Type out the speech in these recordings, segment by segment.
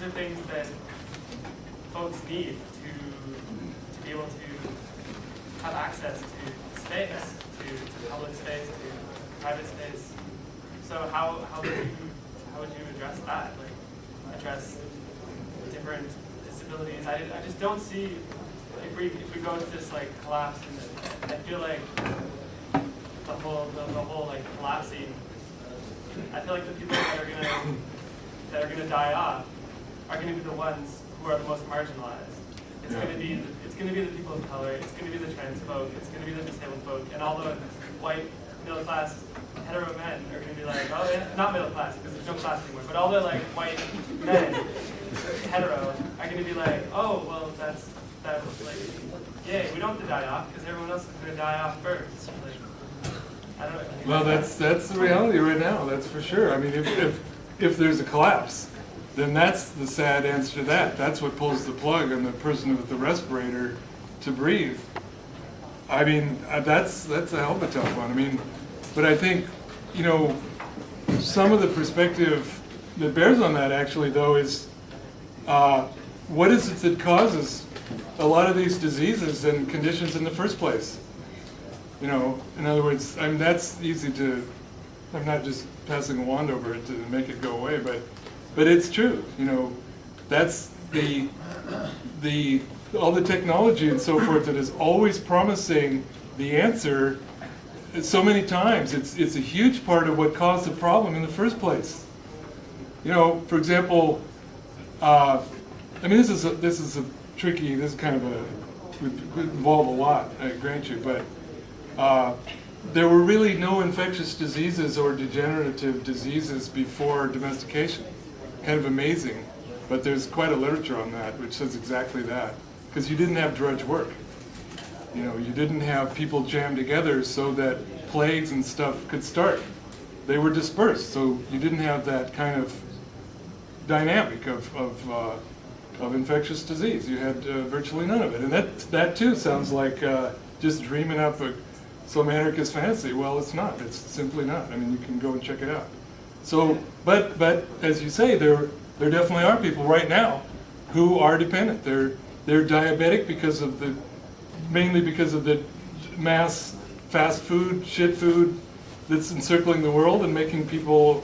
are things that folks need to be able to have access to space, to public space, to private space. So how would you address that? Like address different disabilities? I just don't see if we go to this like collapse, and I feel like the whole like collapsing. I feel like the people that are gonna die off are gonna be the ones who are the most marginalized. It's gonna be the people of color. It's gonna be the trans folk. It's gonna be the disabled folk, and all the white middle class hetero men are gonna be like, oh yeah, not middle class because there's no class anymore, but all the like white men, hetero, are gonna be like, oh well, that's like, yay, we don't have to die off because everyone else is gonna die off first. Like, I don't know. Well, that's the reality right now. That's for sure. I mean, if there's a collapse, then that's the sad answer to that. That's what pulls the plug on the person with the respirator to breathe. I mean, that's a hell of a tough one. I mean, but I think, you know, some of the perspective that bears on that actually, though, is what is it that causes a lot of these diseases and conditions in the first place? You know, in other words, I mean, that's easy to, I'm not just passing a wand over it to make it go away, but it's true. You know, that's all the technology and so forth that is always promising the answer so many times. It's a huge part of what caused the problem in the first place. You know, for example, I mean, this is tricky. This is kind of would involve a lot, I grant you, but there were really no infectious diseases or degenerative diseases before domestication. Kind of amazing, but there's quite a literature on that which says exactly that. Because you didn't have drudge work. You know, you didn't have people jammed together so that plagues and stuff could start. They were dispersed, so you didn't have that kind of dynamic of infectious disease. You had virtually none of it, and that too sounds like just dreaming up some anarchist fantasy. Well, it's not. It's simply not. I mean, you can go and check it out. So, but as you say, there definitely are people right now who are dependent. They're diabetic mainly because of the mass fast food, shit food that's encircling the world and making people,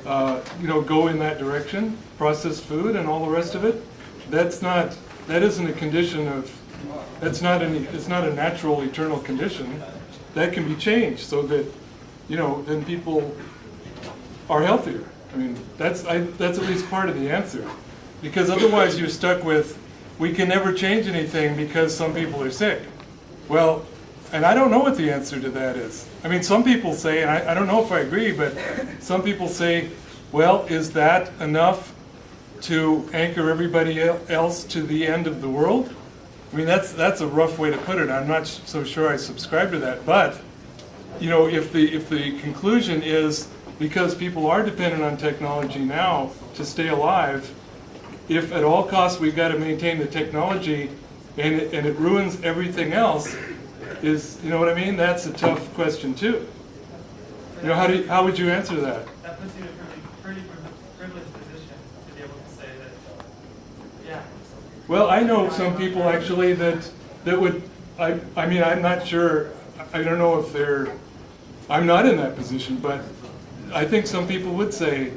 go in that direction. Processed food and all the rest of it. That isn't a condition of. It's not a natural eternal condition. That can be changed so that, then people are healthier. I mean, that's at least part of the answer, because otherwise you're stuck with, we can never change anything because some people are sick. Well, and I don't know what the answer to that is. I mean, some people say, and I don't know if I agree, but some people say, well, is that enough to anchor everybody else to the end of the world? I mean, that's a rough way to put it. I'm not so sure I subscribe to that. But, if the conclusion is because people are dependent on technology now to stay alive, if at all costs we've got to maintain the technology and it ruins everything else, you know what I mean? That's a tough question too. How would you answer that? That puts you in a pretty privileged position to be able to say that, yeah. Well, I know some people actually that would, I mean, I'm not sure, I don't know if I'm not in that position, but I think some people would say,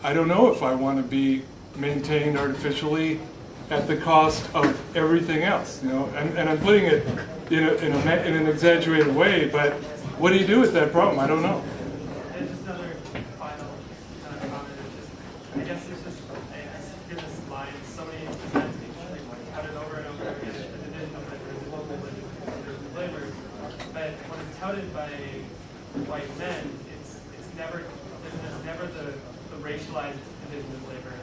I don't know if I want to be maintained artificially at the cost of everything else, and I'm putting it in an exaggerated way, but what do you do with that problem? I don't know. And just another final comment is just, I guess it's just, I hear this line so many times, like, touted over and over again, the division of labor, the local labor, but when it's touted by white men, there's never the racialized division of labor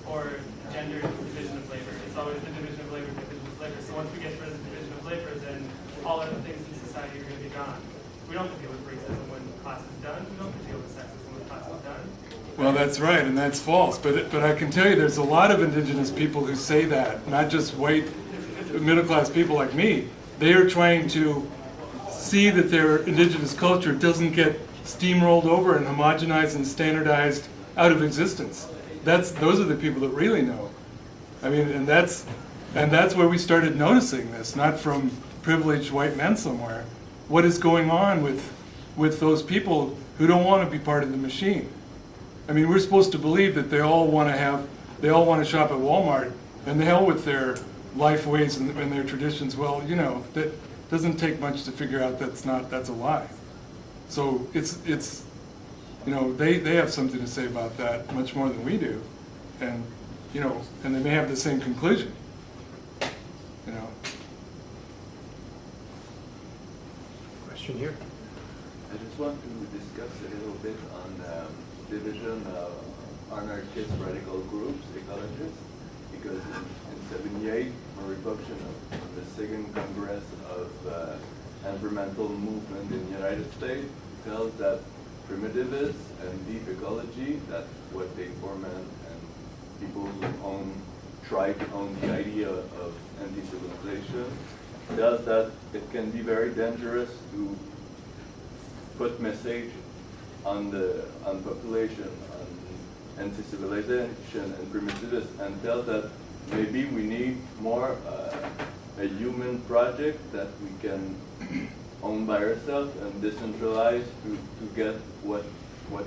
or gendered division of labor. It's always the division of labor, division of labor. So once we get rid of the division of labor, then all other things in society are going to be gone. We don't have to deal with racism when class is done. We don't have to deal with sexism when class is done. Well, that's right, and that's false. But I can tell you there's a lot of indigenous people who say that, not just white middle-class people like me. They are trying to see that their indigenous culture doesn't get steamrolled over and homogenized and standardized out of existence. those are the people that really know. I mean, and that's where we started noticing this, not from privileged white men somewhere. What is going on with those people who don't want to be part of the machine? I mean, we're supposed to believe that they all want to shop at Walmart, and the hell with their life ways and their traditions. Well, you know, that doesn't take much to figure out that's a lie. So it's you know, they have something to say about that much more than we do, and you know, and they may have the same conclusion. You know. Question here. I just want to discuss a little bit on the division of anarchist radical groups, ecologists, because in 78, Murray Bookchin of the second Congress of environmental movement in the United States tells that primitivists and deep ecology, that's what they foment, and people who try to own the idea of anti-civilization, tells that it can be very dangerous to put message on population, on anti-civilization and primitivists, and tell that maybe we need more a human project that we can own by ourselves and decentralize to get what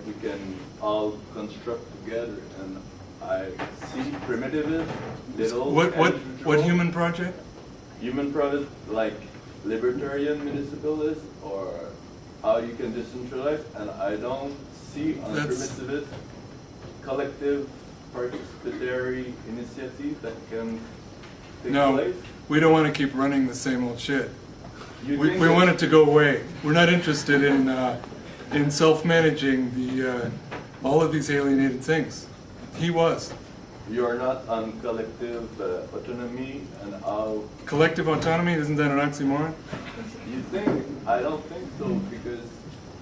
we can all construct together. And I see primitivism, little what human project? Human project like libertarian municipalists, or how you can decentralize, and I don't see on primitivist collective participatory initiative that can take place. We don't want to keep running the same old shit. We think want it to go away. We're not interested in self-managing all of these alienated things. He was. You are not on collective autonomy and how... Collective autonomy, isn't that an oxymoron? You think? I don't think so, because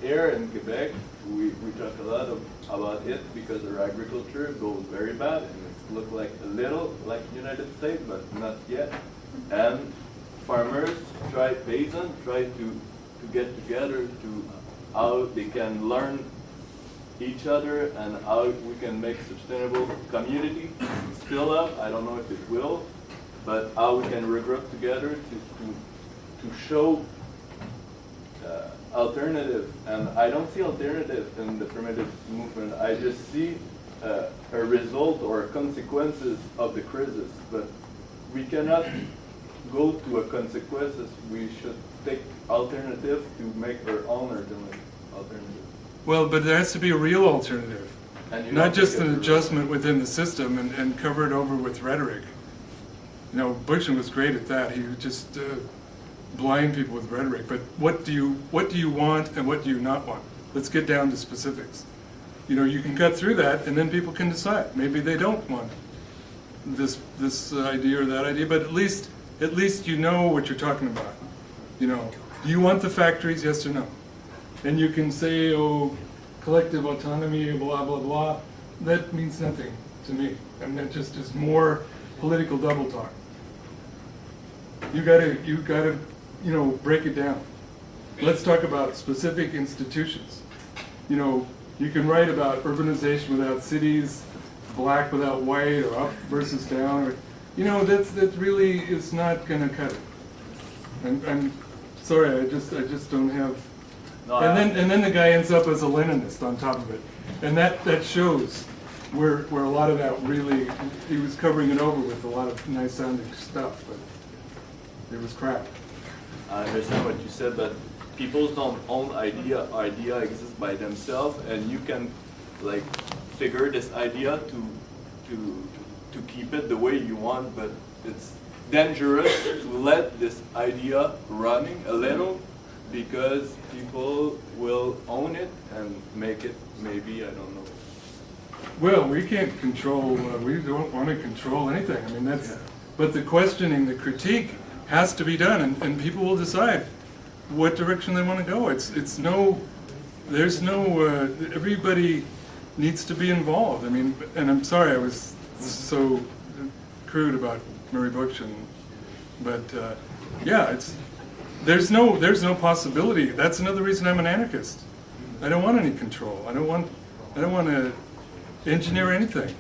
here in Quebec, we talk a lot about it because our agriculture goes very bad, and it looks like a little like United States, but not yet. And farmers peasants try to get together to how they can learn each other and how we can make sustainable community. Still up, I don't know if it will, but how we can regroup together to show alternative. And I don't see alternative in the primitive movement. I just see a result or consequences of the crisis. But we cannot go to a consequences. We should take alternative to make our own alternative. Well, but there has to be a real alternative, not just an adjustment within the system and cover it over with rhetoric. You know, Bookchin was great at that. He would just blind people with rhetoric. But what do you want and what do you not want? Let's get down to specifics. You know, you can cut through that, and then people can decide. Maybe they don't want this idea or that idea, but at least you know what you're talking about. You know, do you want the factories? Yes or no? And you can say, oh, collective autonomy, blah, blah, blah. That means nothing to me. I mean, that just is more political double talk. You gotta, you know, break it down. Let's talk about specific institutions. You know, you can write about urbanization without cities, black without white, or up versus down. Or, you know, that really is not gonna cut it. I'm sorry, I just don't have. No, and then the guy ends up as a Leninist on top of it, and that shows where a lot of that really, he was covering it over with a lot of nice sounding stuff, but it was crap. I understand what you said, but people don't own idea. Idea exists by themselves, and you can like figure this idea to keep it the way you want, but it's dangerous to let this idea running a little, because people will own it and make it, maybe, I don't know. Well, we can't control, we don't want to control anything. I mean, that's, but the questioning, the critique has to be done, and people will decide what direction they want to go. There's no, everybody needs to be involved. I mean, and I'm sorry I was so crude about Murray Bookchin, but yeah, there's no possibility. That's another reason I'm an anarchist. I don't want any control. I don't want to engineer anything.